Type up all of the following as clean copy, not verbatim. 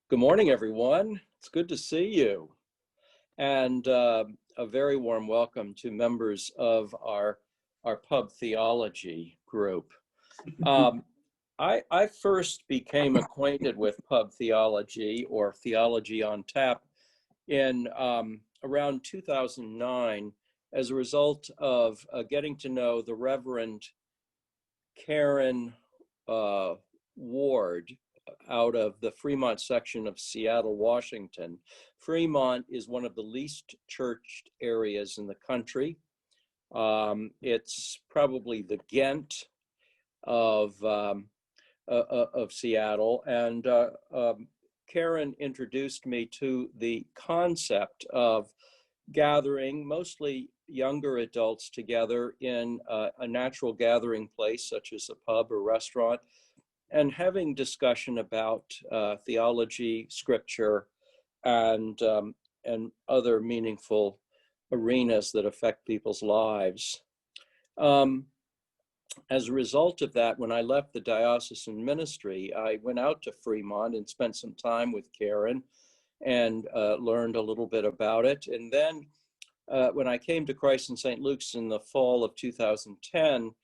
Good morning, everyone. It's good to see you. And a very warm welcome to members of our pub theology group. I first became acquainted with pub theology or theology on tap in around 2009 as a result of getting to know the Reverend Karen Ward out of the Fremont section of Seattle, Washington. Fremont is one of the least churched areas in the country. It's probably the Ghent of Seattle, and Karen introduced me to the concept of gathering mostly younger adults together in a natural gathering place such as a pub or restaurant, and having discussion about theology, scripture, and other meaningful arenas that affect people's lives. As a result of that, when I left the diocesan ministry, I went out to Fremont and spent some time with Karen and learned a little bit about it. And then when I came to Christ in St. Luke's in the fall of 2010,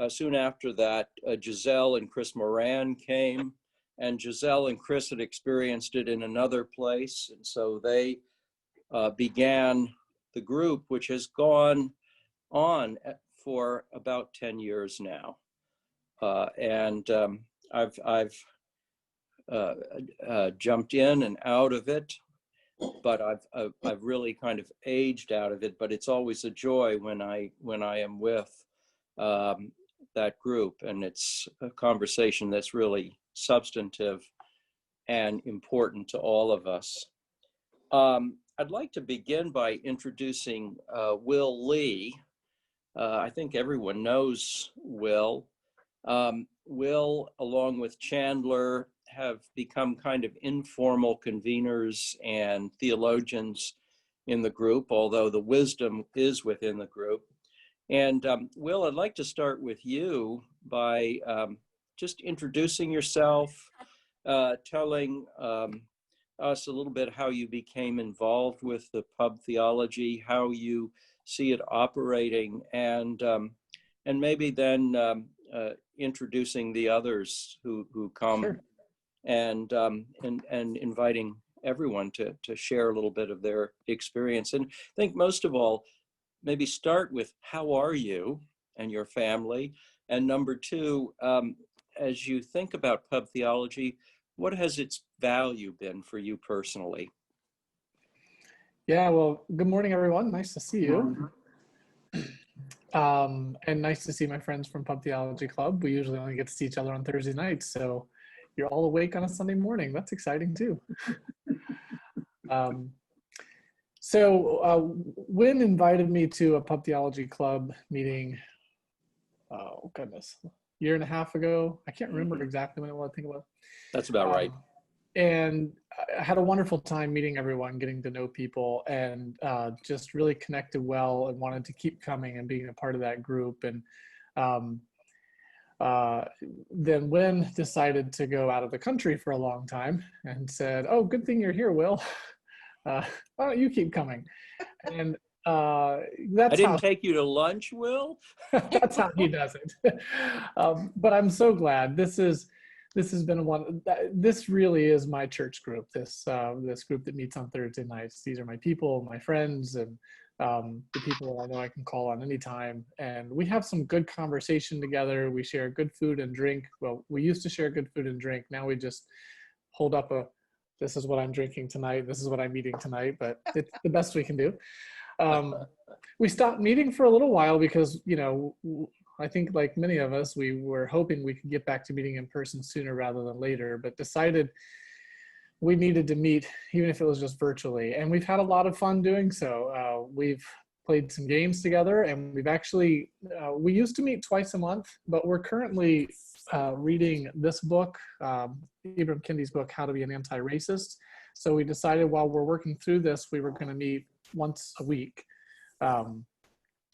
soon after that, Giselle and Chris Moran came, and Giselle and Chris had experienced it in another place. And so they began the group, which has gone on for about 10 years now. I've jumped in and out of it, but I've really kind of aged out of it. But it's always a joy when I am with that group, and it's a conversation that's really substantive and important to all of us. I'd like to begin by introducing Will Lee. I think everyone knows Will. Will, along with Chandler, have become kind of informal conveners and theologians in the group, although the wisdom is within the group. And Will, I'd like to start with you by just introducing yourself, telling us a little bit how you became involved with the pub theology, how you see it operating, and maybe then introducing the others who come. Sure. and inviting everyone to share a little bit of their experience. And I think most of all, maybe start with how are you and your family? And number two, as you think about pub theology, what has its value been for you personally? Yeah, well, good morning, everyone. Nice to see you. And nice to see my friends from Pub Theology Club. We usually only get to see each other on Thursday nights, so you're all awake on a Sunday morning. That's exciting too. So Wynn invited me to a Pub Theology Club meeting, oh goodness, a year and a half ago. I can't remember exactly when it was, I think it was. That's about right. And I had a wonderful time meeting everyone, getting to know people, and just really connected well and wanted to keep coming and being a part of that group. And then Wynn decided to go out of the country for a long time and said, "Oh, good thing you're here, Will. Why don't you keep coming?" And that's I didn't take you to lunch, Will. That's how he does it. But I'm so glad. This has been this really is my church group. This group that meets on Thursday nights. These are my people, my friends, and the people that I know I can call on anytime. And we have some good conversation together. We share good food and drink. Well, we used to share good food and drink. Now we just hold up this is what I'm drinking tonight. This is what I'm eating tonight, but it's the best we can do. We stopped meeting for a little while because, I think like many of us, we were hoping we could get back to meeting in person sooner rather than later, but decided we needed to meet, even if it was just virtually. And we've had a lot of fun doing so. We've played some games together, and we've actually, we used to meet twice a month, but we're currently reading this book, Ibram Kendi's book, How to Be an Anti-Racist. So we decided while we're working through this, we were going to meet once a week.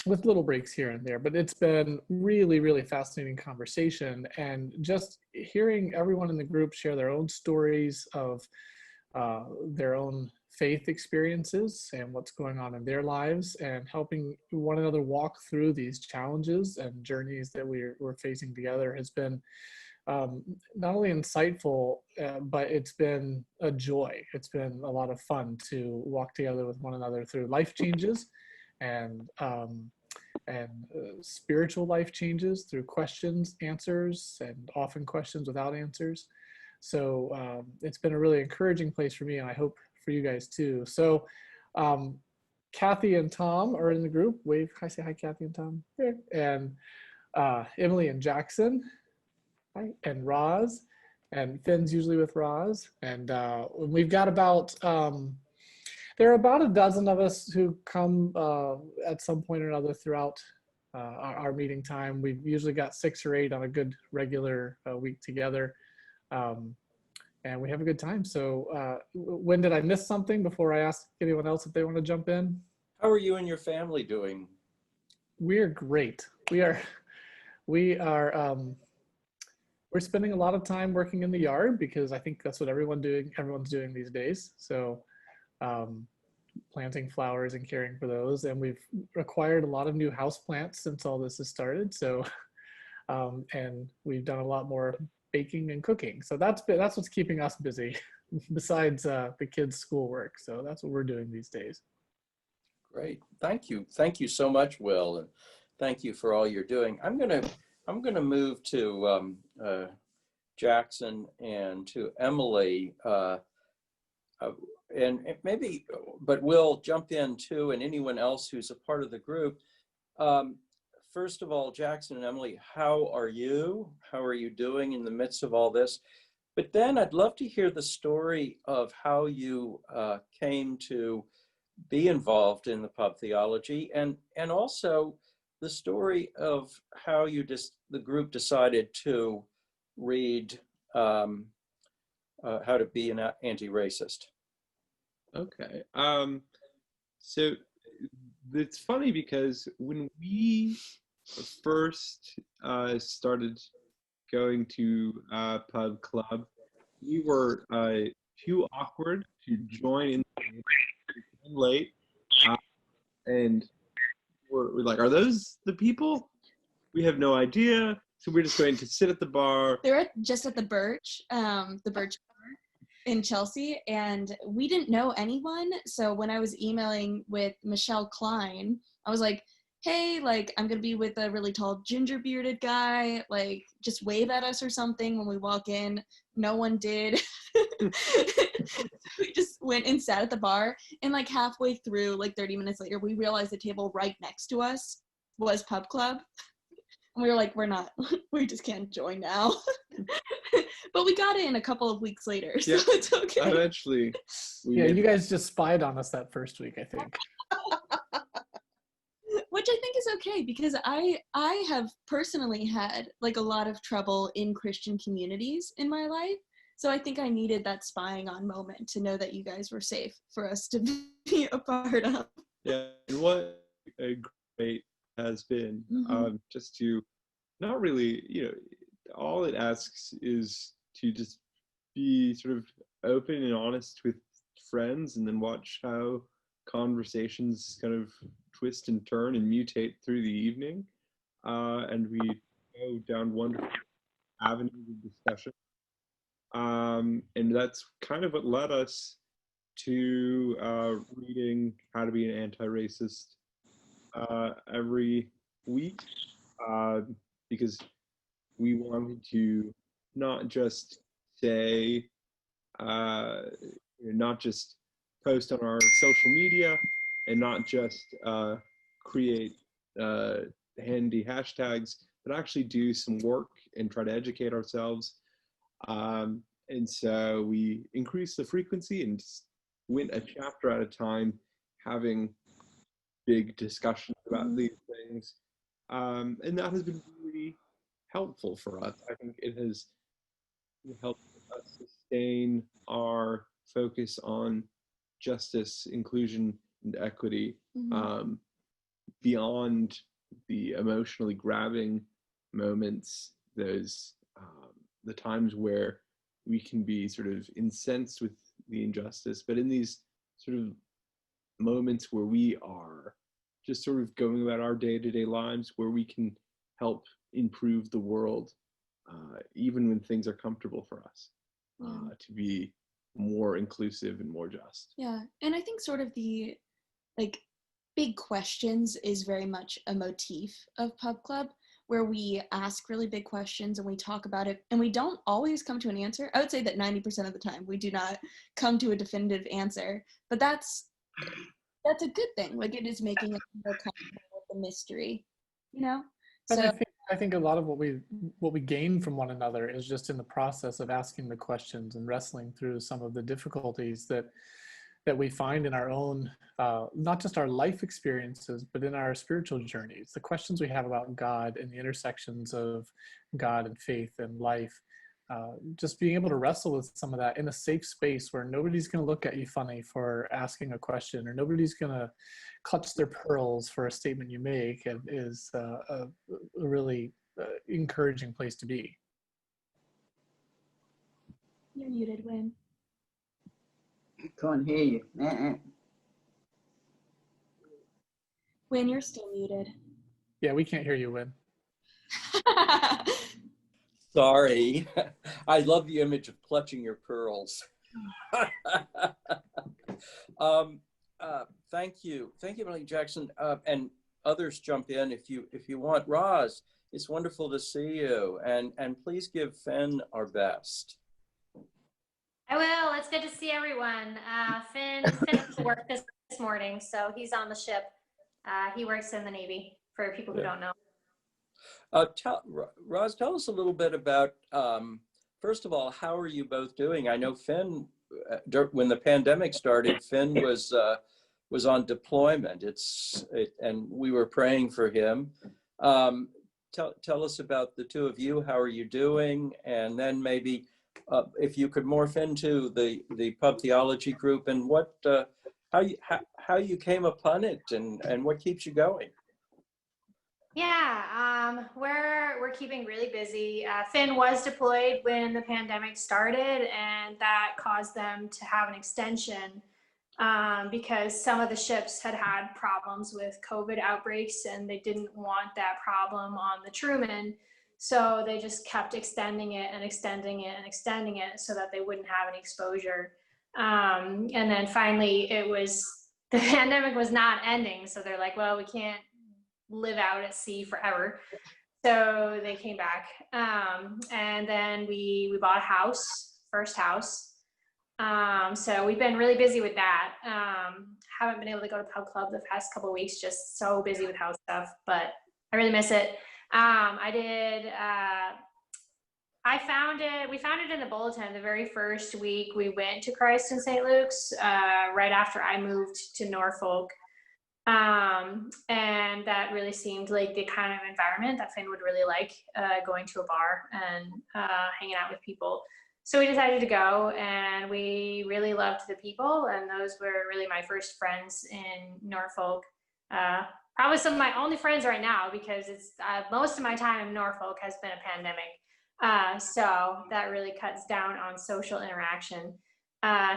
With little breaks here and there, but it's been really, really fascinating conversation, and just hearing everyone in the group share their own stories of their own faith experiences and what's going on in their lives, and helping one another walk through these challenges and journeys that we're facing together has been not only insightful, but it's been a joy. It's been a lot of fun to walk together with one another through life changes and spiritual life changes, through questions, answers, and often questions without answers. So it's been a really encouraging place for me, and I hope for you guys too. So Kathy and Tom are in the group. Wave, hi, say hi, Kathy and Tom. And Emily and Jackson, hi, and Roz, and Finn's usually with Roz. And we've got about, there are about a dozen of us who come at some point or another throughout our meeting time. We've usually got 6 or 8 on a good regular week together. And we have a good time. So when did I miss something before I ask anyone else if they want to jump in? How are you and your family doing? We're great. We're spending a lot of time working in the yard, because I think that's what everyone's doing these days. So planting flowers and caring for those. And we've acquired a lot of new house plants since all this has started. So and we've done a lot more baking and cooking. So that's what's keeping us busy besides the kids' schoolwork. So that's what we're doing these days. Great. Thank you. Thank you so much, Will. And thank you for all you're doing. I'm gonna move to Jackson and to Emily, and maybe, but Will jump in too, and anyone else who's a part of the group. First of all, Jackson and Emily, how are you? How are you doing in the midst of all this? But then I'd love to hear the story of how you came to be involved in the pub theology, and also the story of how the group decided to read How to Be an Anti-Racist. Okay. So it's funny because when we first started going to pub club, we were too awkward to join in late, and we're like, are those the people? We have no idea. So we're just going to sit at the bar. They're just at the Birch Bar in Chelsea, and we didn't know anyone. So when I was emailing with Michelle Klein, I was like, hey, like, I'm gonna be with a really tall ginger bearded guy, like, just wave at us or something when we walk in. No one did. So we just went and sat at the bar, and like halfway through, like 30 minutes later, we realized the table right next to us was pub club. And we were like, we just can't join now. But we got in a couple of weeks later, so it's okay. Eventually. You guys just spied on us that first week, I think. Which I think is okay, because I have personally had like a lot of trouble in Christian communities in my life. So I think I needed that spying on moment to know that you guys were safe for us to be a part of. Yeah, and what a great has been, just to not really, all it asks is to just be sort of open and honest with friends, and then watch how conversations kind of twist and turn and mutate through the evening. And we go down wonderful avenues of discussion. And that's kind of what led us to reading How to Be an Anti-Racist every week, because we wanted to not just say, not just post on our social media, and not just create handy hashtags, but actually do some work and try to educate ourselves. And so we increased the frequency and just went a chapter at a time, having big discussions about these things. And that has been really helpful for us. I think it has helped us sustain our focus on justice, inclusion, and equity, beyond the emotionally grabbing moments, those the times where we can be sort of incensed with the injustice, but in these sort of moments where we are just sort of going about our day-to-day lives, where we can help improve the world, even when things are comfortable for us, to be more inclusive and more just. Yeah, and I think sort of the like big questions is very much a motif of Pub Club, where we ask really big questions and we talk about it, and we don't always come to an answer. I would say that 90% of the time we do not come to a definitive answer, but that's a good thing. Like, it is making us more comfortable with the mystery, you know? And So I think a lot of what we gain from one another is just in the process of asking the questions and wrestling through some of the difficulties that we find in our own, not just our life experiences, but in our spiritual journeys. The questions we have about God and the intersections of God and faith and life. Just being able to wrestle with some of that in a safe space where nobody's going to look at you funny for asking a question, or nobody's going to clutch their pearls for a statement you make, is a really encouraging place to be. you're muted, Win. Can't hear you. Win, you're still muted. Yeah, we can't hear you, Win. Sorry. I love the image of clutching your pearls. Thank you, Emily Jackson, and others jump in if you want. Roz, it's wonderful to see you, and please give Finn our best. I will. It's good to see everyone. Finn has to work this morning, so he's on the ship. He works in the Navy, for people who don't know. Roz, tell us a little bit about, first of all, how are you both doing? I know Finn, when the pandemic started, Finn was on deployment. And we were praying for him. Tell us about the two of you. How are you doing? And then maybe if you could morph into the Pub Theology group, and what how you came upon it, and what keeps you going. Yeah, we're keeping really busy. Finn was deployed when the pandemic started, and that caused them to have an extension because some of the ships had problems with COVID outbreaks, and they didn't want that problem on the Truman. So they just kept extending it and extending it and extending it so that they wouldn't have any exposure. And then finally the pandemic was not ending. So they're like, well, we can't live out at sea forever. So they came back. And then we bought a house, first house. So we've been really busy with that. Haven't been able to go to Pub Club the past couple of weeks, just so busy with house stuff, but I really miss it. We found it in the bulletin the very first week we went to Christ in St. Luke's, right after I moved to Norfolk. And that really seemed like the kind of environment that Finn would really like, going to a bar and hanging out with people. So we decided to go, and we really loved the people, and those were really my first friends in Norfolk. Probably some of my only friends right now, because it's most of my time in Norfolk has been a pandemic. So that really cuts down on social interaction.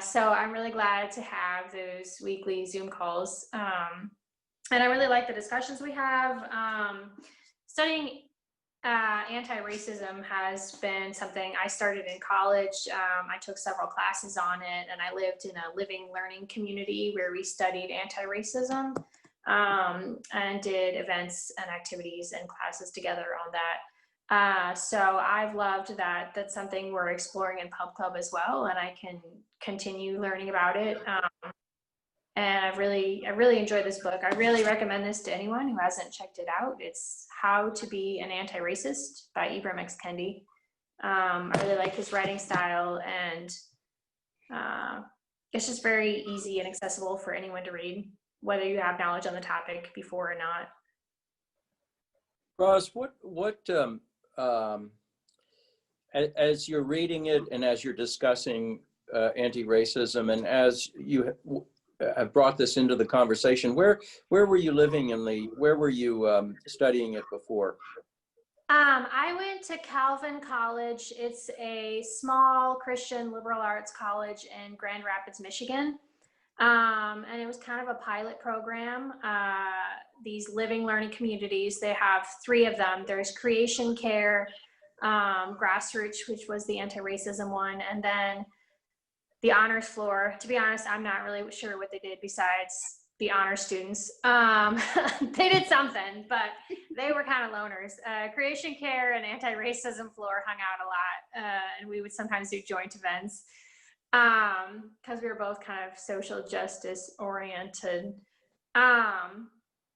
So I'm really glad to have those weekly Zoom calls. And I really like the discussions we have. Studying anti-racism has been something I started in college. I took several classes on it, and I lived in a living learning community where we studied anti-racism, and did events and activities and classes together on that. So I've loved that. That's something we're exploring in Pub Club as well, and I can continue learning about it. And I really enjoyed this book. I really recommend this to anyone who hasn't checked it out. It's How to Be an Anti-Racist by Ibram X. Kendi. I really like his writing style, and it's just very easy and accessible for anyone to read, whether you have knowledge on the topic before or not. Roz, as you're reading it and as you're discussing anti-racism, and as you have brought this into the conversation, where were you living where were you studying it before? I went to Calvin College. It's a small Christian liberal arts college in Grand Rapids, Michigan. And it was kind of a pilot program. These living learning communities, they have 3 of them. There's Creation Care, Grassroots, which was the anti-racism one, and then the honors floor. To be honest, I'm not really sure what they did besides the honor students. They did something, but they were kind of loners. Creation Care and anti-racism floor hung out a lot, and we would sometimes do joint events because we were both kind of social justice oriented.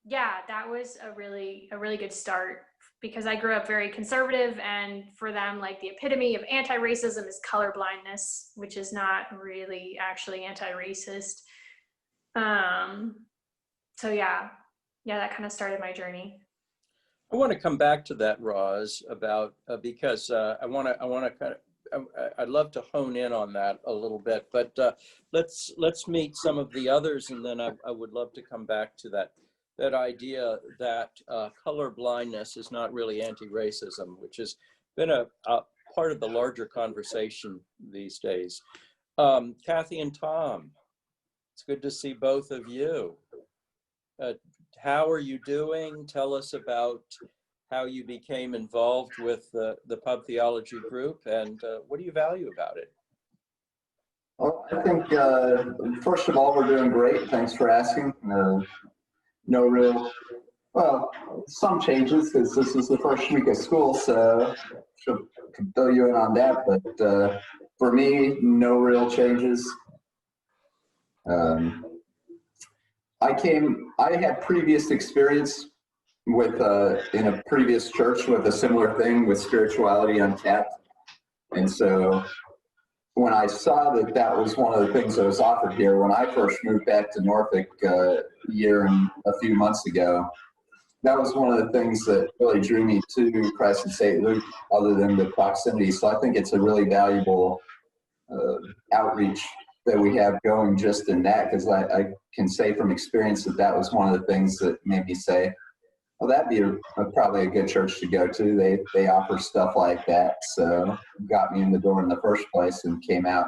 Yeah, that was a really good start because I grew up very conservative, and for them, like, the epitome of anti-racism is colorblindness, which is not really actually anti-racist. So yeah, that kind of started my journey. I want to come back to that, Roz, about because I want to kind of, I'd love to hone in on that a little bit, but let's meet some of the others, and then I would love to come back to that idea that color blindness is not really anti-racism, which has been a part of the larger conversation these days. Kathy and Tom, it's good to see both of you. How are you doing? Tell us about how you became involved with the Pub Theology group, and what do you value about it? Well, I think, first of all, we're doing great. Thanks for asking. No real, well, some changes because this is the first week of school, so I can fill you in on that. But for me, no real changes. I had previous experience with in a previous church with a similar thing with Spirituality Untapped, and so when I saw that was one of the things that was offered here, when I first moved back to Norfolk a year and a few months ago, that was one of the things that really drew me to Christ and St. Luke, other than the proximity. So I think it's a really valuable outreach that we have going just in that, because I can say from experience that was one of the things that made me say, well, that'd be probably a good church to go to. They offer stuff like that. So got me in the door in the first place and came out.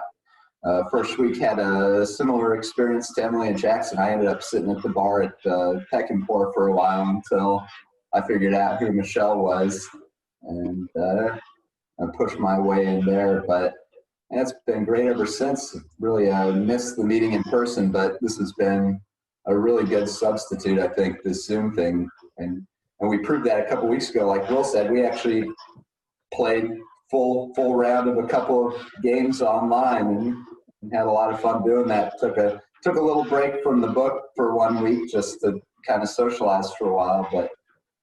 First week had a similar experience to Emily and Jackson. I ended up sitting at the bar at Peck and Pour for a while until I figured out who Michelle was, and I pushed my way in there. But it's been great ever since. Really missed the meeting in person, but this has been a really good substitute, I think, this Zoom thing. And we proved that a couple weeks ago. Like Will said, we actually played full round of a couple of games online and had a lot of fun doing that. Took a little break from the book for 1 week just to kind of socialize for a while, but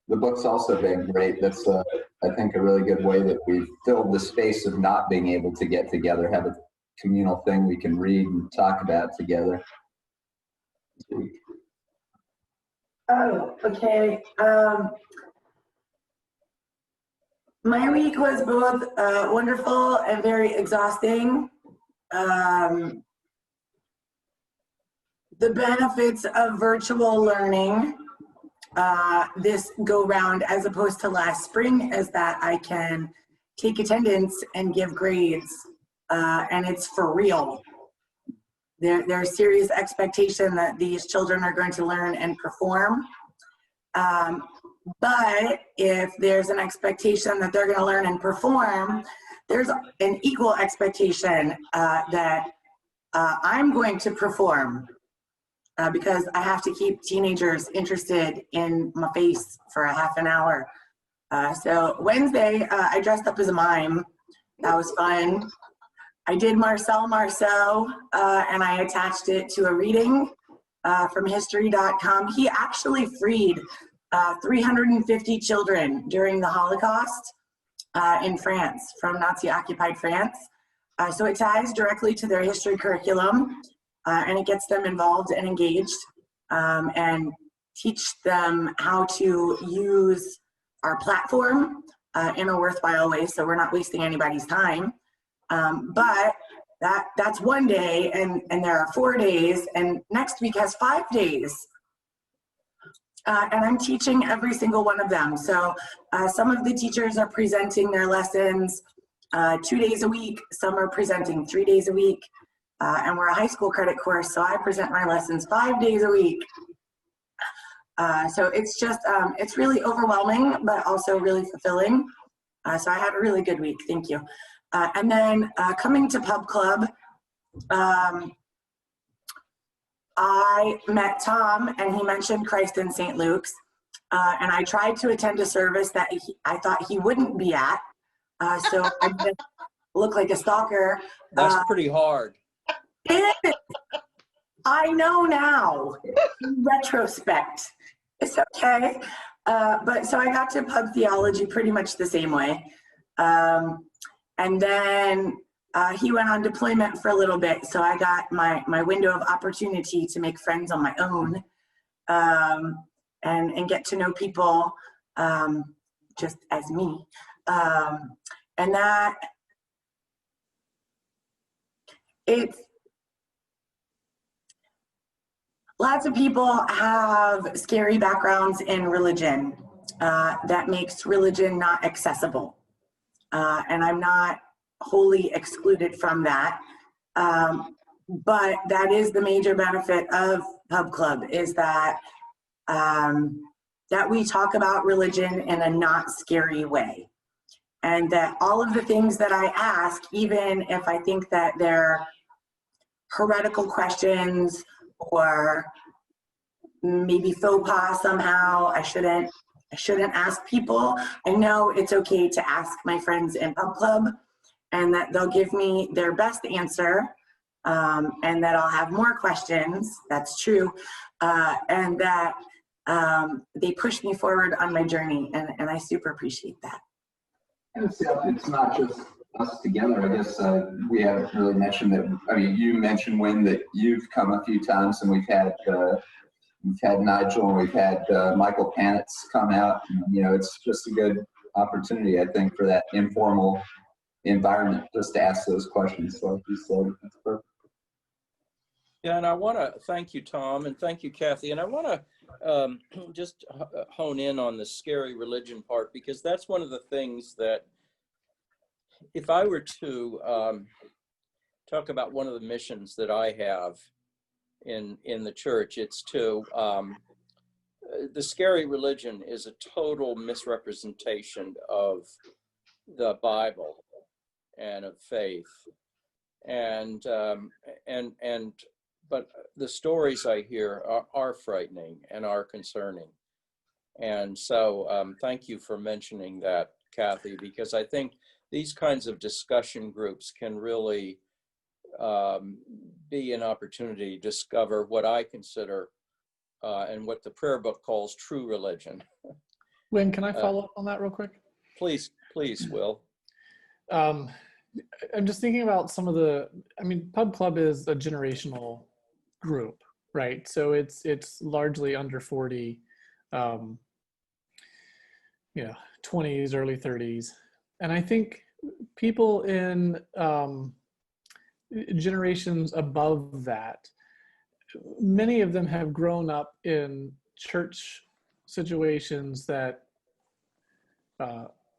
the book's also been great. That's I think a really good way that we've filled the space of not being able to get together, have a communal thing we can read and talk about together. Oh, okay. My week was both wonderful and very exhausting. The benefits of virtual learning this go round, as opposed to last spring, is that I can take attendance and give grades, and it's for real. There's serious expectation that these children are going to learn and perform. But if there's an expectation that they're going to learn and perform, there's an equal expectation that I'm going to perform because I have to keep teenagers interested in my face for a half an hour. So Wednesday, I dressed up as a mime. That was fun. I did Marcel Marceau, and I attached it to a reading from history.com. He actually freed 350 children during the Holocaust in France, from Nazi-occupied France. So it ties directly to their history curriculum, and it gets them involved and engaged, and teach them how to use our platform in a worthwhile way, so we're not wasting anybody's time. But that's 1 day, and there are 4 days, and next week has 5 days. and I'm teaching every single one of them. So some of the teachers are presenting their lessons 2 days a week. Some are presenting 3 days a week. And we're a high school credit course, so I present my lessons 5 days a week. So it's just, it's really overwhelming, but also really fulfilling. So I had a really good week, thank you. And then coming to Pub Club, I met Tom and he mentioned Christ in St. Luke's. And I tried to attend a service that I thought he wouldn't be at. So I didn't look like a stalker. That's pretty hard. I know now, in retrospect. It's okay. But so I got to Pub Theology pretty much the same way. And then he went on deployment for a little bit. So I got my window of opportunity to make friends on my own and get to know people just as me. And that it's, lots of people have scary backgrounds in religion that makes religion not accessible. And I'm not wholly excluded from that. But that is the major benefit of Pub Club, is that that we talk about religion in a not scary way. And that all of the things that I ask, even if I think that they're heretical questions or maybe faux pas somehow, I shouldn't ask people. I know it's okay to ask my friends in Pub Club and that they'll give me their best answer, and that I'll have more questions. That's true. And that they push me forward on my journey, and I super appreciate that. And it's not just us together. I guess we haven't really mentioned that. I mean, you mentioned, Wynn, that you've come a few times, and we've had Nigel and we've had Michael Panitz come out. And, you know, it's just a good opportunity, I think, for that informal environment just to ask those questions. So like you said, that's perfect. Yeah, and I want to thank you, Tom, and thank you, Kathy. And I want to just hone in on the scary religion part, because that's one of the things that, if I were to talk about one of the missions that I have in the church, it's to, the scary religion is a total misrepresentation of the Bible and of faith. But the stories I hear are frightening and are concerning. And so thank you for mentioning that, Kathy, because I think these kinds of discussion groups can really be an opportunity to discover what I consider and what the prayer book calls true religion. Wynn, can I follow up on that real quick? Please, Will. I'm just thinking about some of the, I mean, Pub Club is a generational group, right? So it's largely under 40, 20s, early 30s. And I think people in generations above that, many of them have grown up in church situations that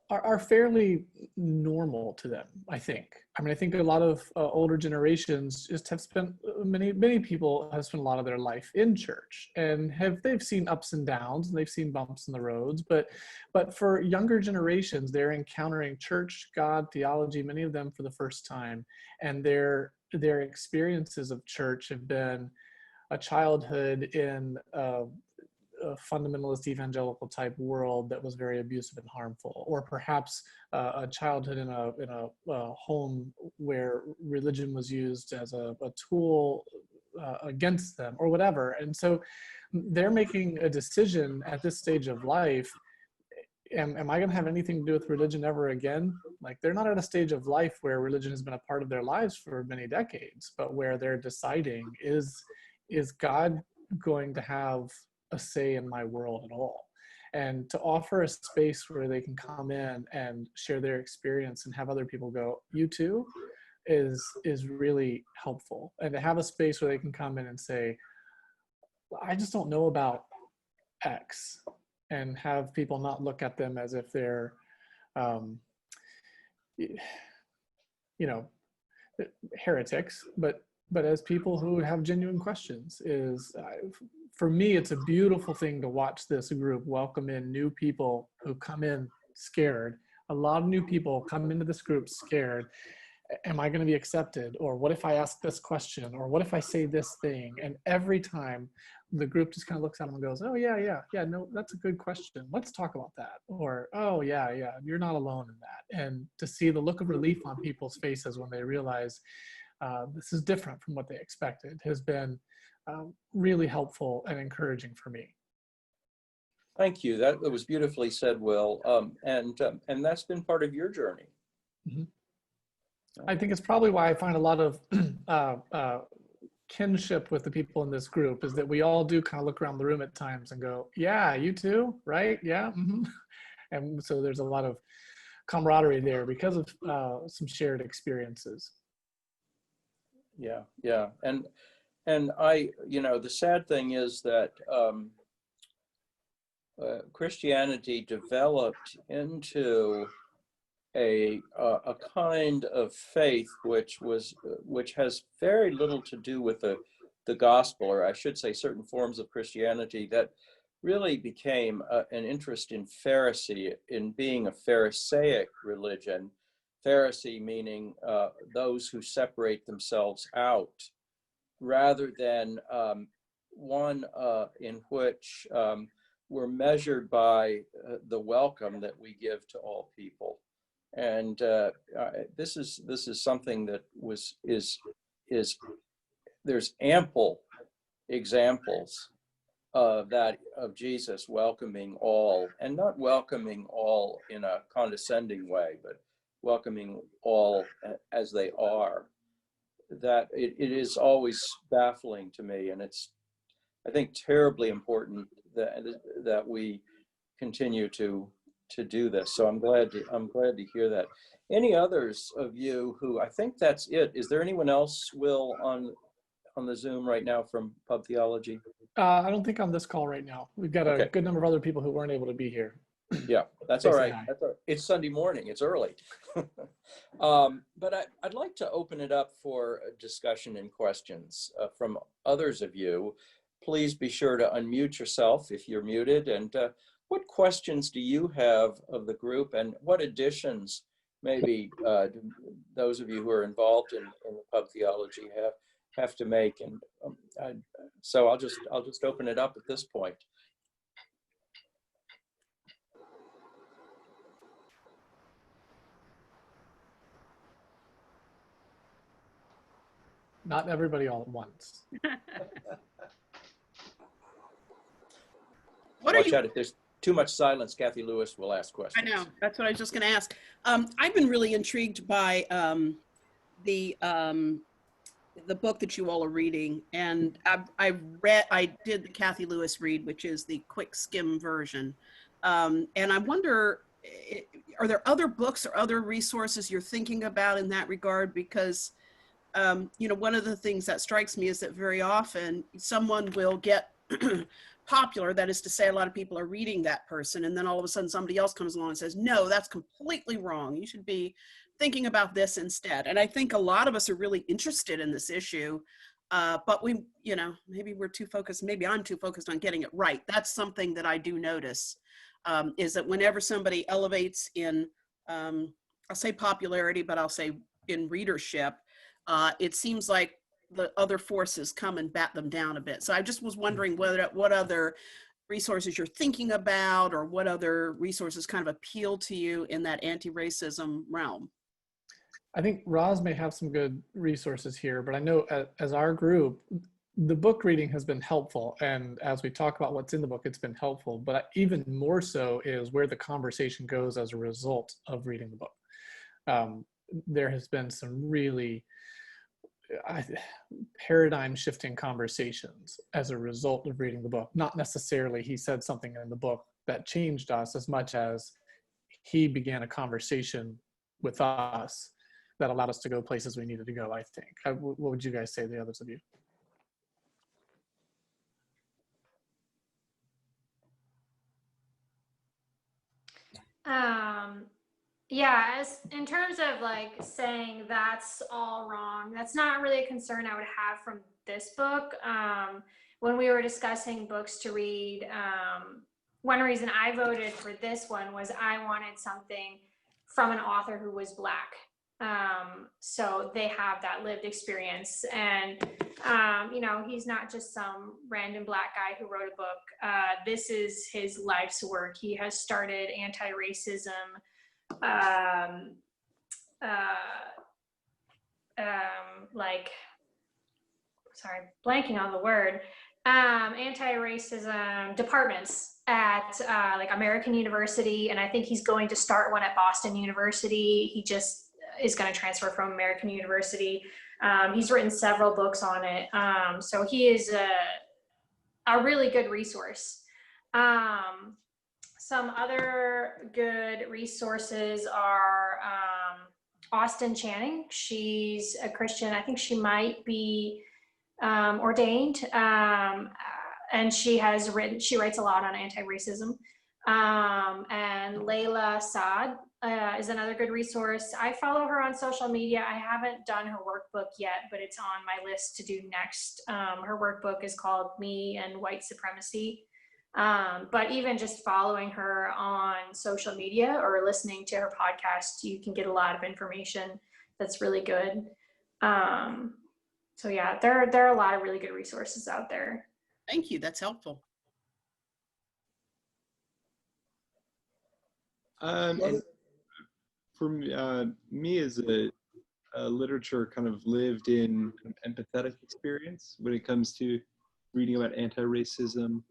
are fairly normal to them, I think. I mean, I think a lot of older generations just have spent, many people have spent a lot of their life in church, and they've seen ups and downs, and they've seen bumps in the roads, but for younger generations, they're encountering church, God, theology, many of them for the first time, and their experiences of church have been a childhood in a fundamentalist evangelical type world that was very abusive and harmful, or perhaps a childhood in a home where religion was used as a tool against them, or whatever. And so they're making a decision at this stage of life. Am I going to have anything to do with religion ever again? Like, they're not at a stage of life where religion has been a part of their lives for many decades, but where they're deciding, is God going to have a say in my world at all? And to offer a space where they can come in and share their experience and have other people go, you too, is really helpful. And to have a space where they can come in and say, I just don't know about X, and have people not look at them as if they're, you know, heretics, but as people who have genuine questions. For me, it's a beautiful thing to watch this group welcome in new people who come in scared. A lot of new people come into this group scared. Am I going to be accepted? Or what if I ask this question? Or what if I say this thing? And every time the group just kind of looks at them and goes, oh yeah, no, that's a good question. Let's talk about that. Or, oh yeah, you're not alone in that. And to see the look of relief on people's faces when they realize this is different from what they expected has been really helpful and encouraging for me. Thank you. That was beautifully said, Will. And that's been part of your journey. Mm-hmm. I think it's probably why I find a lot of kinship with the people in this group, is that we all do kind of look around the room at times and go, yeah, you too, right? Yeah. Mm-hmm. And so there's a lot of camaraderie there because of some shared experiences. Yeah. And I, the sad thing is that Christianity developed into a kind of faith which has very little to do with the gospel, or I should say certain forms of Christianity, that really became an interest in being a Pharisaic religion. Pharisee meaning those who separate themselves out, rather than one in which we're measured by the welcome that we give to all people. And this is something that is there's ample examples of Jesus welcoming all, and not welcoming all in a condescending way, but welcoming all as they are. That it is always baffling to me, and it's, I think, terribly important that we continue to do this. So I'm glad to hear that. Any others of you who, I think that's it. Is there anyone else, Will, on the Zoom right now from Pub Theology? I don't think on this call right now. We've got a good number of other people who weren't able to be here. Yeah, that's all right. It's Sunday morning. It's early. But I'd like to open it up for a discussion and questions from others of you. Please be sure to unmute yourself if you're muted. And what questions do you have of the group, and what additions maybe those of you who are involved in the Pub Theology have to make? And so I'll just open it up at this point. Not everybody all at once. Watch out, if there's too much silence, Kathy Lewis will ask questions. I know, that's what I was just going to ask. I've been really intrigued by the book that you all are reading, and I did the Kathy Lewis read, which is the quick skim version, and I wonder, are there other books or other resources you're thinking about in that regard? Because one of the things that strikes me is that very often someone will get popular, that is to say, a lot of people are reading that person, and then all of a sudden somebody else comes along and says, no, that's completely wrong. You should be thinking about this instead. And I think a lot of us are really interested in this issue, but we, maybe we're too focused, maybe I'm too focused on getting it right. That's something that I do notice, is that whenever somebody elevates in, I'll say popularity, but I'll say in readership, it seems like the other forces come and bat them down a bit. So I just was wondering what other resources you're thinking about, or what other resources kind of appeal to you in that anti-racism realm. I think Roz may have some good resources here, but I know as our group, the book reading has been helpful. And as we talk about what's in the book, it's been helpful, but even more so is where the conversation goes as a result of reading the book. There has been some really paradigm shifting conversations as a result of reading the book. Not necessarily he said something in the book that changed us, as much as he began a conversation with us that allowed us to go places we needed to go, I think. What would you guys say, the others of you? Yeah, as in terms of like saying that's all wrong, that's not really a concern I would have from this book. When we were discussing books to read, one reason I voted for this one was I wanted something from an author who was Black. So they have that lived experience. And, you know, he's not just some random Black guy who wrote a book. This is his life's work. He has started anti-racism like, sorry, blanking on the word, anti-racism departments at like American University, and I think he's going to start one at Boston University. He just is going to transfer from American University. He's written several books on it, so he is a really good resource. Some other good resources are Austin Channing. She's a Christian. I think she might be ordained, and she writes a lot on anti-racism. And Layla Saad is another good resource. I follow her on social media. I haven't done her workbook yet, but it's on my list to do next. Her workbook is called Me and White Supremacy. But even just following her on social media or listening to her podcast, you can get a lot of information that's really good. So yeah, there are a lot of really good resources out there. Thank you. That's helpful. And for me as a literature kind of lived in empathetic experience when it comes to reading about anti-racism,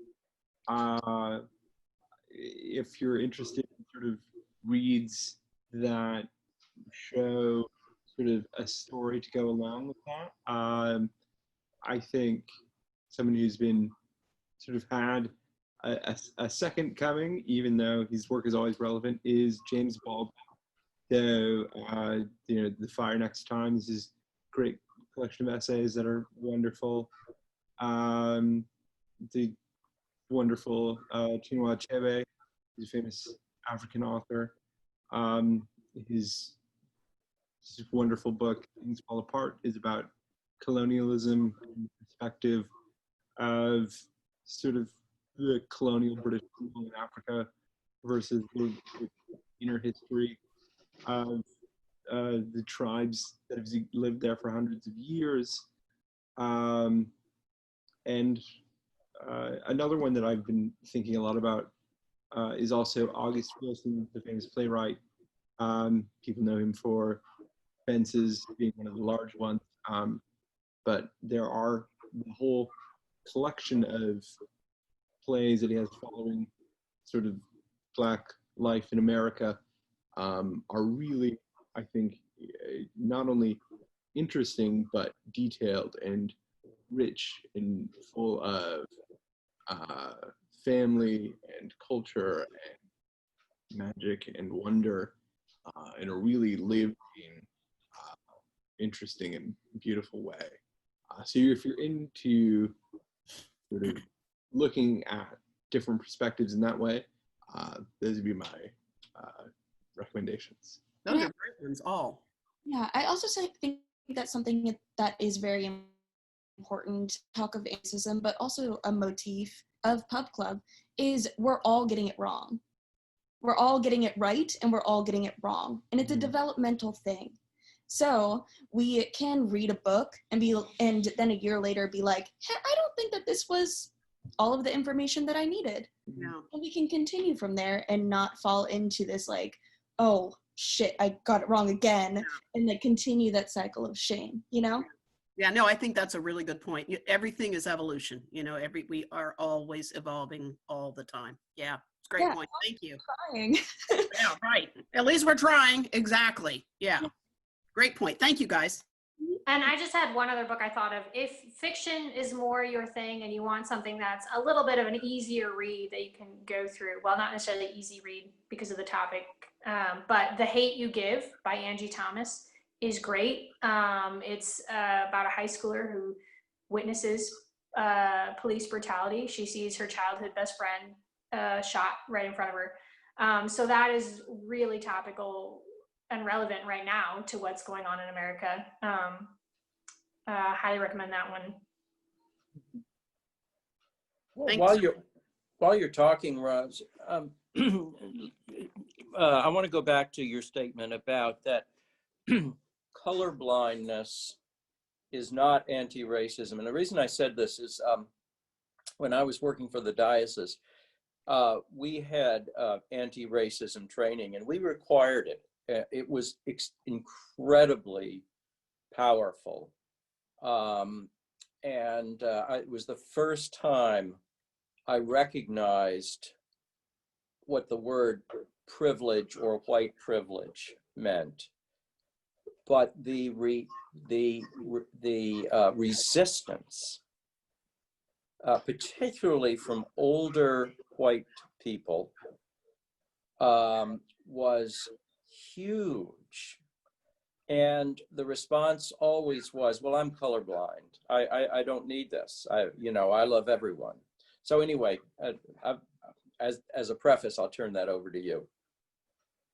if you're interested in sort of reads that show sort of a story to go along with that, I think someone who's been sort of had a second coming, even though his work is always relevant, is James Baldwin. So, you know, The Fire Next Time is his great collection of essays that are wonderful. The wonderful Chinua Achebe, who's a famous African author. His wonderful book, Things Fall Apart, is about colonialism and the perspective of sort of the colonial British people in Africa versus the inner history of the tribes that have lived there for hundreds of years. And another one that I've been thinking a lot about is also August Wilson, the famous playwright. People know him for Fences being one of the large ones, but there are the whole collection of plays that he has following sort of Black life in America are really, I think, not only interesting, but detailed and rich and full of family and culture and magic and wonder in a really lived in, interesting and beautiful way. So if you're into sort of looking at different perspectives in that way, those would be my recommendations. Those are great ones, all. Yeah, I also think that's something that is very important, talk of racism, but also a motif of Pub Club is we're all getting it wrong. We're all getting it right and we're all getting it wrong. And it's a developmental thing. So we can read a book and then a year later be like, hey, I don't think that this was all of the information that I needed. No. And we can continue from there and not fall into this like, oh shit, I got it wrong again, and like continue that cycle of shame, you know? Yeah, no, I think that's a really good point. Everything is evolution. You know, we are always evolving all the time. Yeah, it's a great point. Thank you. Trying. Yeah, right. At least we're trying. Exactly. Yeah. Great point. Thank you, guys. And I just had one other book I thought of. If fiction is more your thing and you want something that's a little bit of an easier read that you can go through, well, not necessarily easy read because of the topic, but The Hate You Give by Angie Thomas is great. It's about a high schooler who witnesses police brutality. She sees her childhood best friend shot right in front of her. So that is really topical and relevant right now to what's going on in America. Highly recommend that one. Thanks. While you're talking, Roz, I want to go back to your statement about that colorblindness is not anti-racism. And the reason I said this is when I was working for the diocese, we had anti-racism training, and we required it. It was incredibly powerful. It was the first time I recognized what the word privilege or white privilege meant. But the resistance, particularly from older white people, was huge. And the response always was, well, I'm colorblind. I don't need this. I love everyone. So anyway, as a preface, I'll turn that over to you.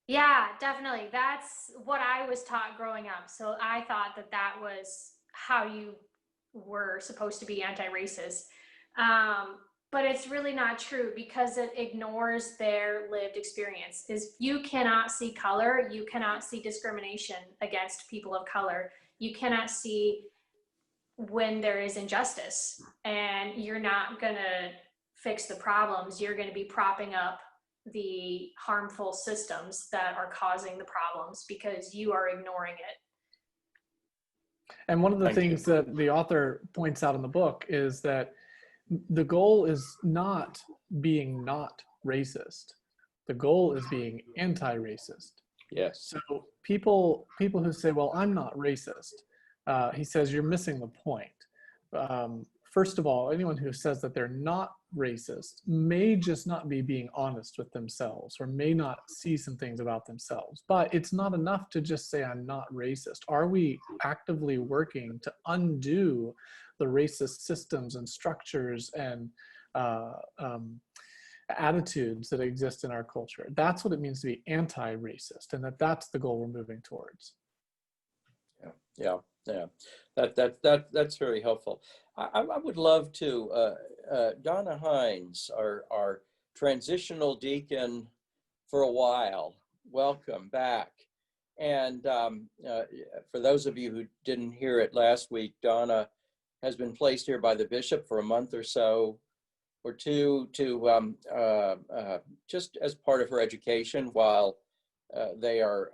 Yeah, definitely. That's what I was taught growing up. So I thought that was how you were supposed to be anti-racist. But it's really not true, because it ignores their lived experience. Is you cannot see color, you cannot see discrimination against people of color. You cannot see when there is injustice, and you're not gonna fix the problems. You're gonna be propping up the harmful systems that are causing the problems because you are ignoring it. And one of the things that the author points out in the book is that the goal is not being not racist. The goal is being anti-racist. Yes. So people who say, well, I'm not racist, he says, you're missing the point. First of all, anyone who says that they're not racist may just not be being honest with themselves, or may not see some things about themselves. But it's not enough to just say, I'm not racist. Are we actively working to undo the racist systems and structures and attitudes that exist in our culture? That's what it means to be anti-racist, and that's the goal we're moving towards. Yeah. That's very helpful. I would love to, Donna Hines, our transitional deacon for a while. Welcome back. And for those of you who didn't hear it last week, Donna has been placed here by the bishop for a month or so, or two, to just as part of her education while they are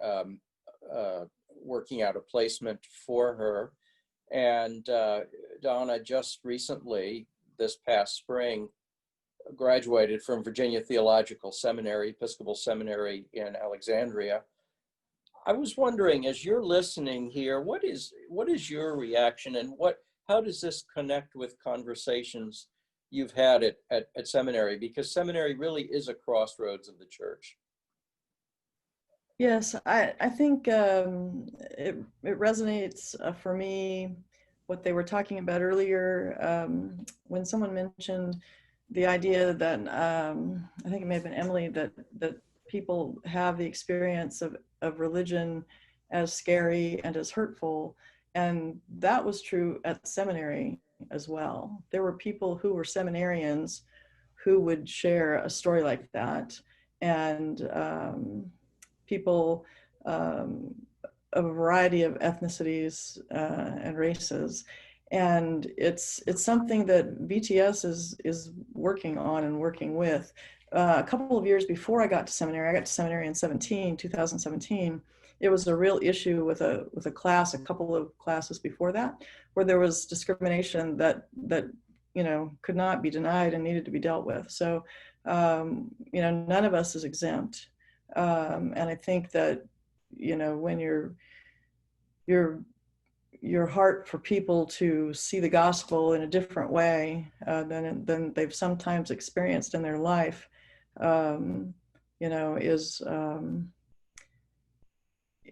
working out a placement for her. And Donna just recently, this past spring, graduated from Virginia Theological Seminary, Episcopal Seminary in Alexandria. I was wondering, as you're listening here, what is your reaction, and how does this connect with conversations you've had at seminary? Because seminary really is a crossroads of the church. Yes, I think it resonates for me, what they were talking about earlier, when someone mentioned the idea that, I think it may have been Emily, that people have the experience of religion as scary and as hurtful. And that was true at seminary as well. There were people who were seminarians who would share a story like that. And people of a variety of ethnicities and races. And it's something that VTS is working on and working with. A couple of years before I got to seminary in 2017, it was a real issue with a class, a couple of classes before that, where there was discrimination that could not be denied and needed to be dealt with. So none of us is exempt. And I think that, when your heart for people to see the gospel in a different way than they've sometimes experienced in their life,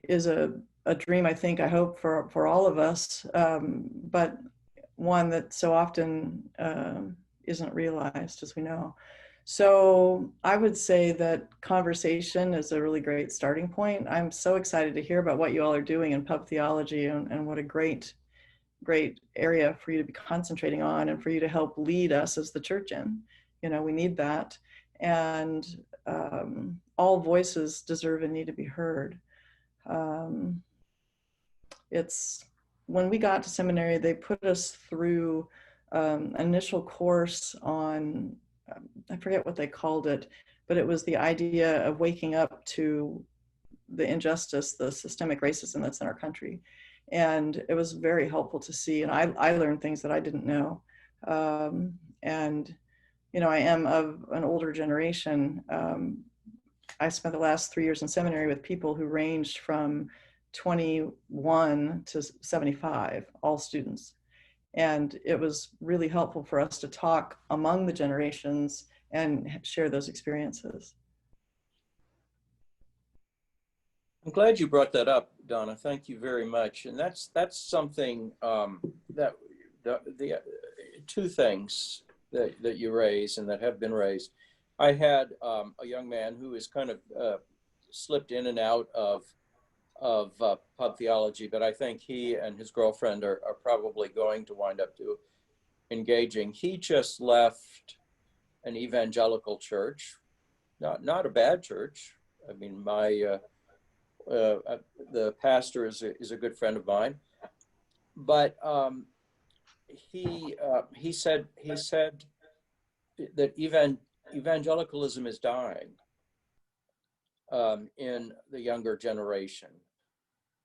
is a dream, I hope for all of us, but one that so often isn't realized, as we know. So I would say that conversation is a really great starting point. I'm so excited to hear about what you all are doing in pub theology, and what a great area for you to be concentrating on, and for you to help lead us as the church in. We need that. And all voices deserve and need to be heard. It's when we got to seminary, they put us through an initial course on, I forget what they called it, but it was the idea of waking up to the injustice, the systemic racism that's in our country. And it was very helpful to see. And I learned things that I didn't know. And, I am of an older generation. I spent the last 3 years in seminary with people who ranged from 21 to 75, all students. And it was really helpful for us to talk among the generations and share those experiences. I'm glad you brought that up, Donna. Thank you very much. And that's something that the two things that you raise and that have been raised. I had a young man who is kind of slipped in and out of pub theology, but I think he and his girlfriend are probably going to wind up engaging. He just left an evangelical church, not a bad church. I mean, the pastor is a good friend of mine, but he said that evangelicalism is dying in the younger generation.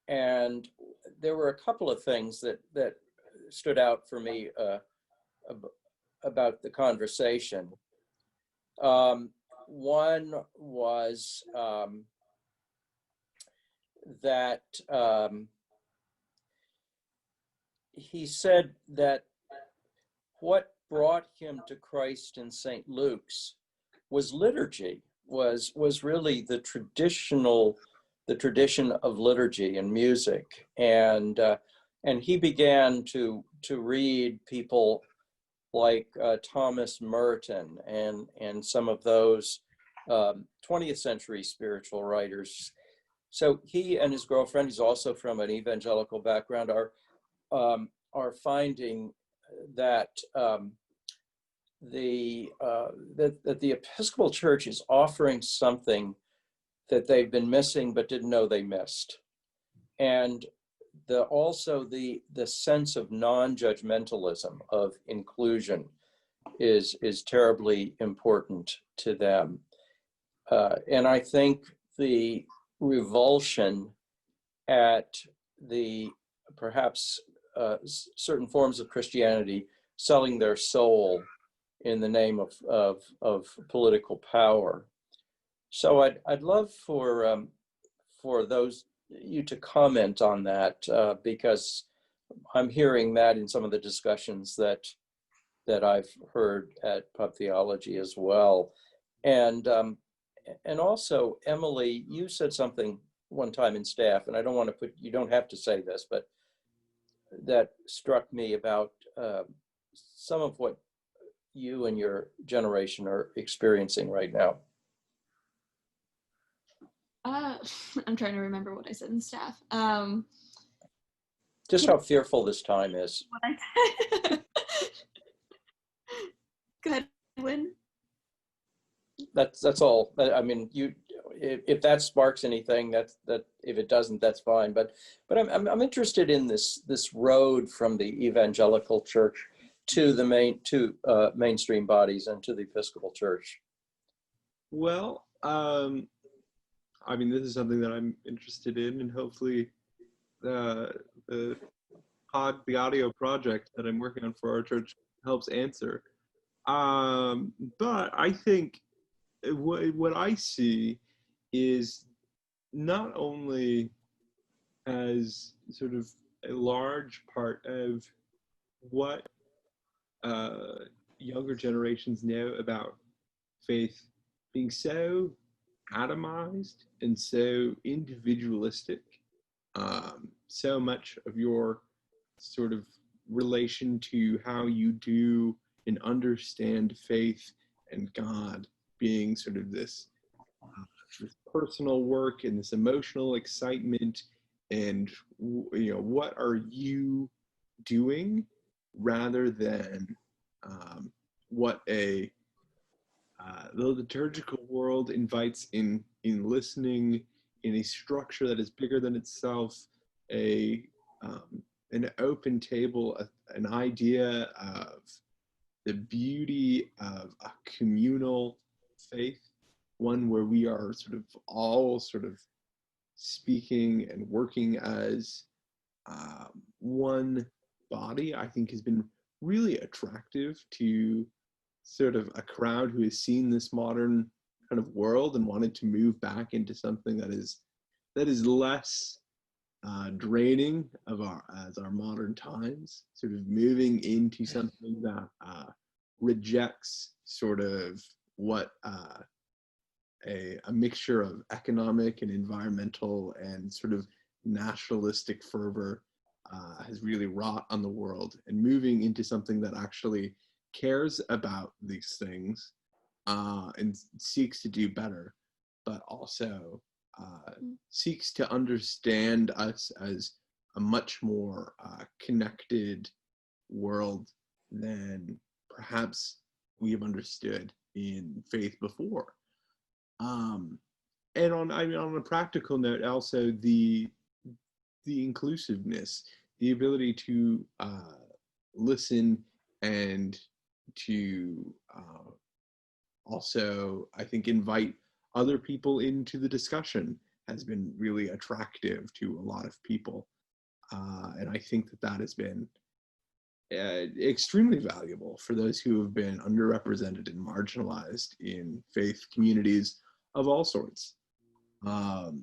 And there were a couple of things that stood out for me about the conversation. One was that he said that what brought him to Christ in St. Luke's was liturgy, was really the tradition of liturgy and music, and he began to read people like Thomas Merton and some of those 20th century spiritual writers. So he and his girlfriend, who's also from an evangelical background, are finding that the Episcopal Church is offering something that they've been missing but didn't know they missed, and also the sense of non-judgmentalism, of inclusion, is terribly important to them, and I think the revulsion at the perhaps certain forms of Christianity selling their soul in the name of political power. So I'd love for you to comment on that, because I'm hearing that in some of the discussions that I've heard at Pub Theology as well. And also, Emily, you said something one time in staff, and I don't want to you don't have to say this, but that struck me about some of what you and your generation are experiencing right now. I'm trying to remember what I said in staff. Just how fearful this time is. Go ahead, Wynn. That's all. I mean, if that sparks anything, that if it doesn't, that's fine. But I'm interested in this road from the evangelical church to the mainstream bodies and to the Episcopal Church. Well, I mean, this is something that I'm interested in, and hopefully the audio project that I'm working on for our church helps answer. But I think what I see is not only as sort of a large part of what younger generations know about faith being so atomized and so individualistic. So much of your sort of relation to how you do and understand faith and God being sort of this personal work and this emotional excitement, and what are you doing, rather than what the liturgical world invites in listening, in a structure that is bigger than itself, an open table, an idea of the beauty of a communal faith, one where we are all speaking and working as one body, I think has been really attractive to sort of a crowd who has seen this modern kind of world and wanted to move back into something that is less draining as our modern times, sort of moving into something that rejects sort of what a mixture of economic and environmental and sort of nationalistic fervor has really wrought on the world, and moving into something that actually cares about these things and seeks to do better, but also seeks to understand us as a much more connected world than perhaps we have understood in faith before. And on a practical note, also the inclusiveness, the ability to listen and to also, I think, invite other people into the discussion has been really attractive to a lot of people. And I think that has been extremely valuable for those who have been underrepresented and marginalized in faith communities of all sorts. So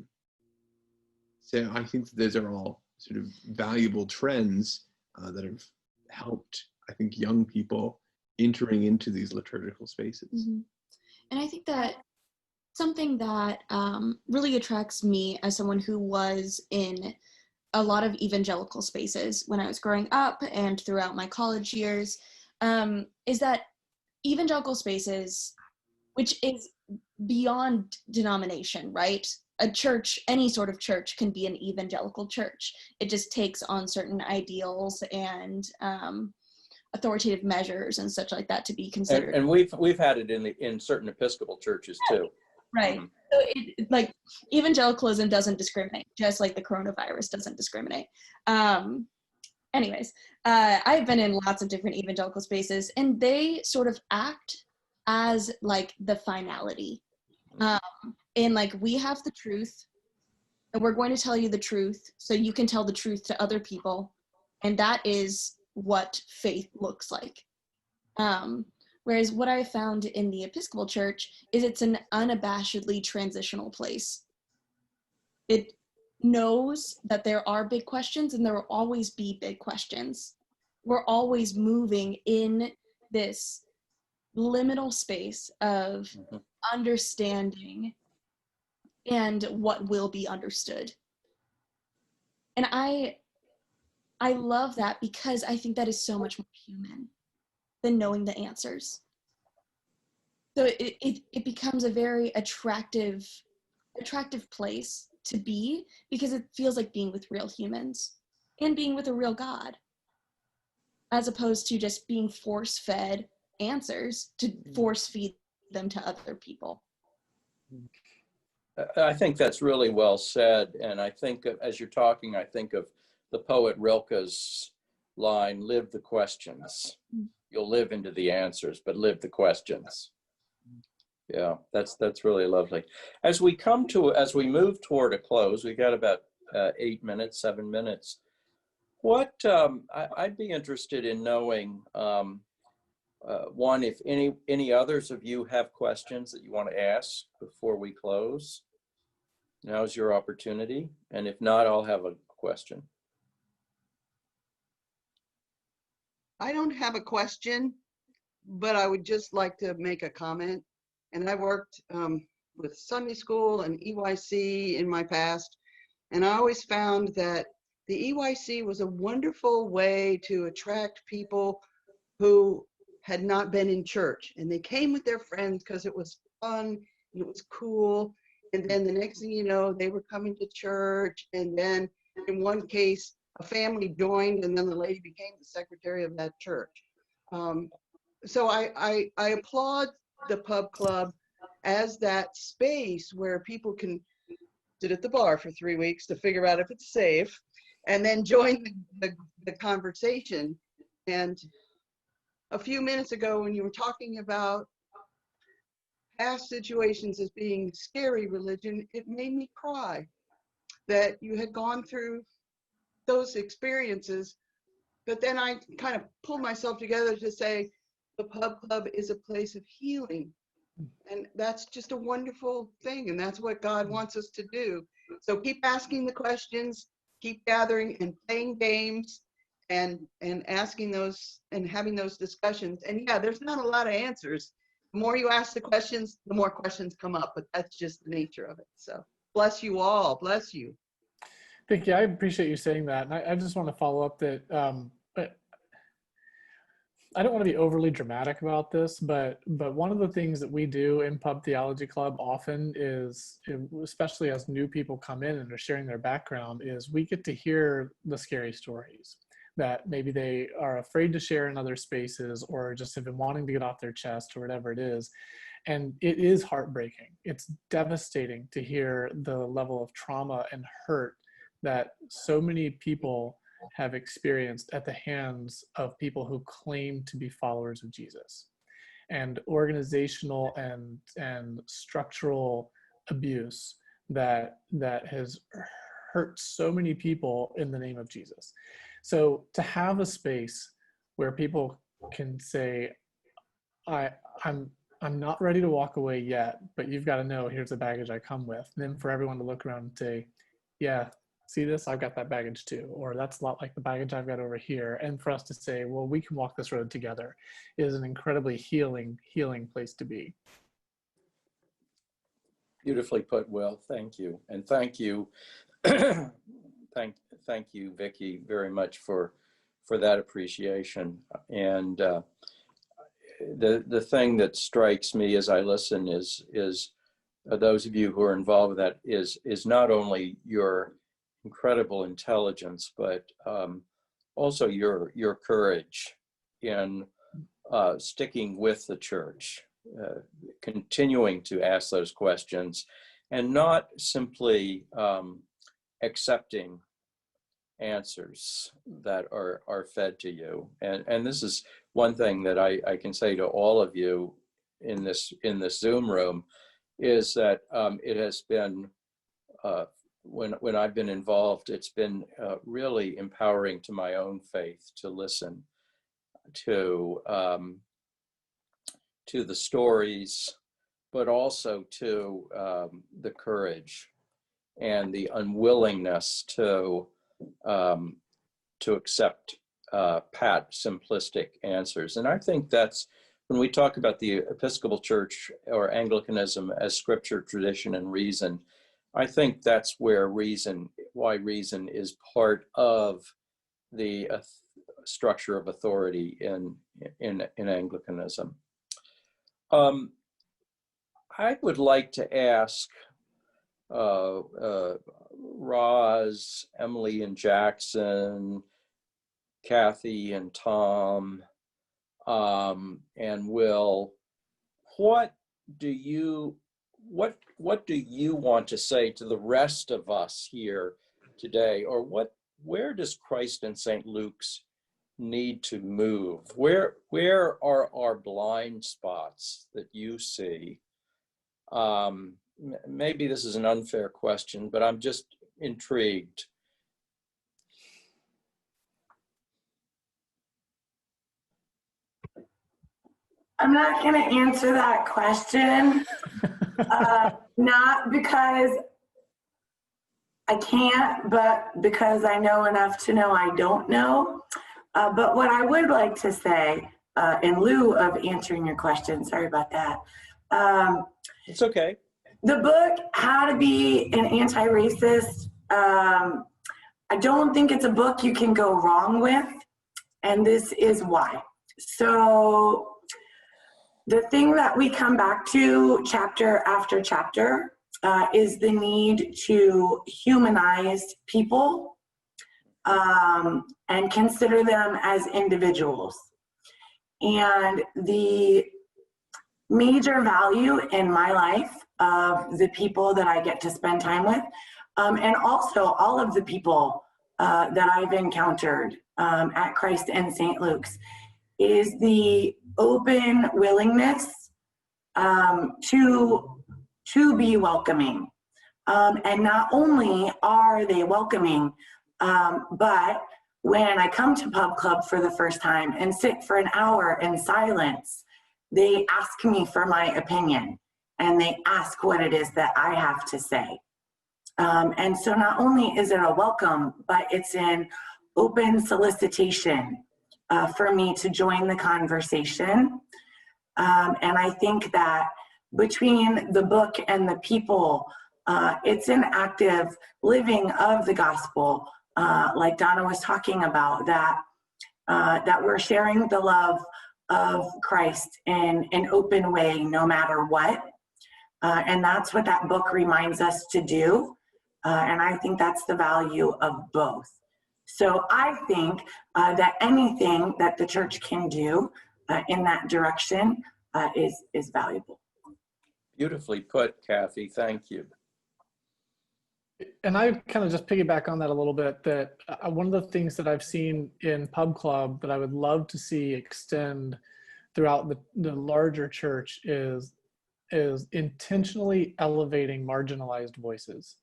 I think that those are all sort of valuable trends that have helped, I think, young people entering into these liturgical spaces. Mm-hmm. And I think that something that really attracts me as someone who was in a lot of evangelical spaces when I was growing up and throughout my college years, is that evangelical spaces, which is beyond denomination, right? A church, any sort of church, can be an evangelical church. It just takes on certain ideals and authoritative measures and such like that to be considered. And we've had it in certain Episcopal churches too. Right. So like evangelicalism doesn't discriminate, just like the coronavirus doesn't discriminate. Anyways, I've been in lots of different evangelical spaces, and they sort of act as like the finality. And like, we have the truth, and we're going to tell you the truth so you can tell the truth to other people. And that is what faith looks like. Whereas what I found in the Episcopal Church is it's an unabashedly transitional place. It knows that there are big questions, and there will always be big questions. We're always moving in this liminal space of understanding and what will be understood. And I love that, because I think that is so much more human than knowing the answers. So it becomes a very attractive place to be, because it feels like being with real humans and being with a real God, as opposed to just being force-fed answers to force-feed them to other people. I think that's really well said. And I think as you're talking, I think of the poet Rilke's line, "Live the questions. You'll live into the answers, but live the questions." Yeah, that's really lovely. As we move toward a close, we got about 7 minutes. What I'd be interested in knowing, one, if any others of you have questions that you want to ask before we close. Now's your opportunity. And if not, I'll have a question. I don't have a question, but I would just like to make a comment. And I worked with Sunday school and EYC in my past, and I always found that the EYC was a wonderful way to attract people who had not been in church, and they came with their friends because it was fun, and it was cool. And then the next thing you know, they were coming to church. And then in one case, a family joined, and then the lady became the secretary of that church. So I applaud the pub club as that space where people can sit at the bar for 3 weeks to figure out if it's safe, and then join the conversation. And a few minutes ago, when you were talking about past situations as being scary religion, it made me cry that you had gone through those experiences. But then I kind of pulled myself together to say the pub club is a place of healing. And that's just a wonderful thing. And that's what God wants us to do. So keep asking the questions, keep gathering and playing games, and asking those and having those discussions. And yeah, there's not a lot of answers. The more you ask the questions, the more questions come up, but that's just the nature of it. So bless you all. Bless you. Thank you. I appreciate you saying that. And I just want to follow up that, but I don't want to be overly dramatic about this, but one of the things that we do in Pub Theology Club often is, especially as new people come in and are sharing their background, is we get to hear the scary stories that maybe they are afraid to share in other spaces, or just have been wanting to get off their chest, or whatever it is. And it is heartbreaking. It's devastating to hear the level of trauma and hurt that so many people have experienced at the hands of people who claim to be followers of Jesus. And organizational and structural abuse that has hurt so many people in the name of Jesus. So to have a space where people can say, I'm not ready to walk away yet, but you've got to know, here's the baggage I come with. And then for everyone to look around and say, yeah, see this? I've got that baggage too. Or that's a lot like the baggage I've got over here. And for us to say, well, we can walk this road together, is an incredibly healing place to be. Beautifully put, Will. Thank you. And thank you. Thank you, Vicki, very much for that appreciation. And the thing that strikes me as I listen is those of you who are involved with that is not only your incredible intelligence, but also your courage in sticking with the church, continuing to ask those questions, and not simply accepting answers that are fed to you. And this is one thing that I can say to all of you in this Zoom room, is that it has been, when I've been involved, it's been really empowering to my own faith to listen to the stories, but also to the courage and the unwillingness to accept pat, simplistic answers. And I think that's, when we talk about the Episcopal Church or Anglicanism as scripture, tradition, and reason, I think that's why reason is part of the structure of authority in Anglicanism. I would like to ask Roz, Emily and Jackson, Kathy and Tom, and Will, what do you want to say to the rest of us here today? Or where does Christ in St. Luke's need to move? Where are our blind spots that you see? Maybe this is an unfair question, but I'm just intrigued. I'm not going to answer that question, not because I can't, but because I know enough to know I don't know. But what I would like to say, in lieu of answering your question, sorry about that. It's okay. The book, How to Be an Anti-Racist, I don't think it's a book you can go wrong with, and this is why. So The thing that we come back to chapter after chapter is the need to humanize people and consider them as individuals. And the major value in my life of the people that I get to spend time with, and also all of the people that I've encountered at Christ and St. Luke's, is the open willingness to be welcoming. And not only are they welcoming, but when I come to Pub Club for the first time and sit for an hour in silence, they ask me for my opinion and they ask what it is that I have to say. And so not only is it a welcome, but it's an open solicitation for me to join the conversation. And I think that between the book and the people, it's an active living of the gospel, like Donna was talking about, that we're sharing the love of Christ in an open way, no matter what. And that's what that book reminds us to do. And I think that's the value of both. So I think that anything that the church can do in that direction is valuable. Beautifully put, Kathy. Thank you. And I kind of just piggyback on that a little bit, that one of the things that I've seen in Pub Club that I would love to see extend throughout the larger church is intentionally elevating marginalized voices.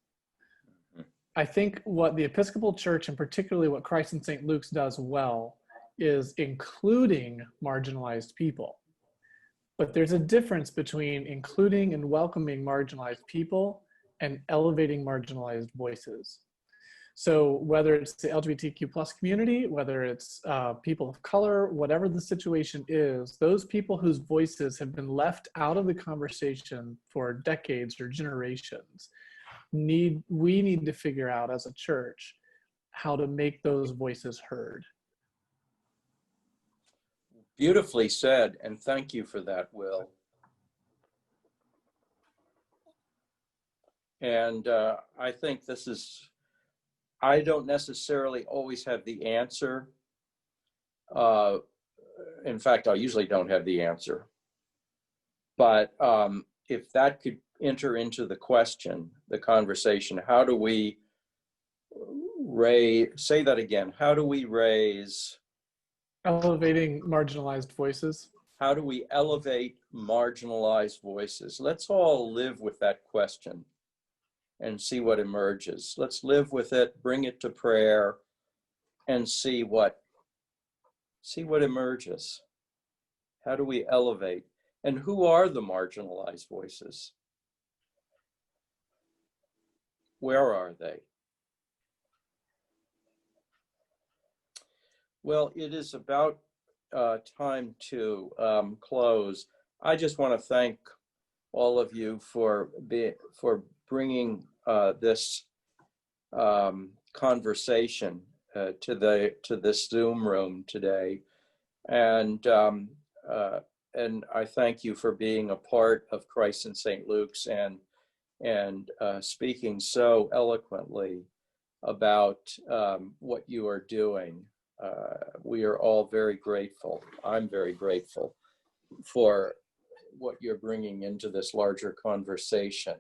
I think what the Episcopal Church, and particularly what Christ and St. Luke's does well, is including marginalized people. But there's a difference between including and welcoming marginalized people and elevating marginalized voices. So whether it's the LGBTQ plus community, whether it's people of color, whatever the situation is, those people whose voices have been left out of the conversation for decades or generations, we need to figure out as a church how to make those voices heard. Beautifully said, and thank you for that, Will. And I think this is, I don't necessarily always have the answer. In fact, I usually don't have the answer. But if that could enter into the question, the conversation, how do we raise, say that again, how do we raise? Elevating marginalized voices. How do we elevate marginalized voices? Let's all live with that question and see what emerges. Let's live with it, bring it to prayer, and see what emerges. How do we elevate? And who are the marginalized voices? Where are they? Well, it is about time to close. I just want to thank all of you for bringing this conversation to this Zoom room today, and I thank you for being a part of Christ and St. Luke's and speaking so eloquently about what you are doing. We are all very grateful. I'm very grateful for what you're bringing into this larger conversation.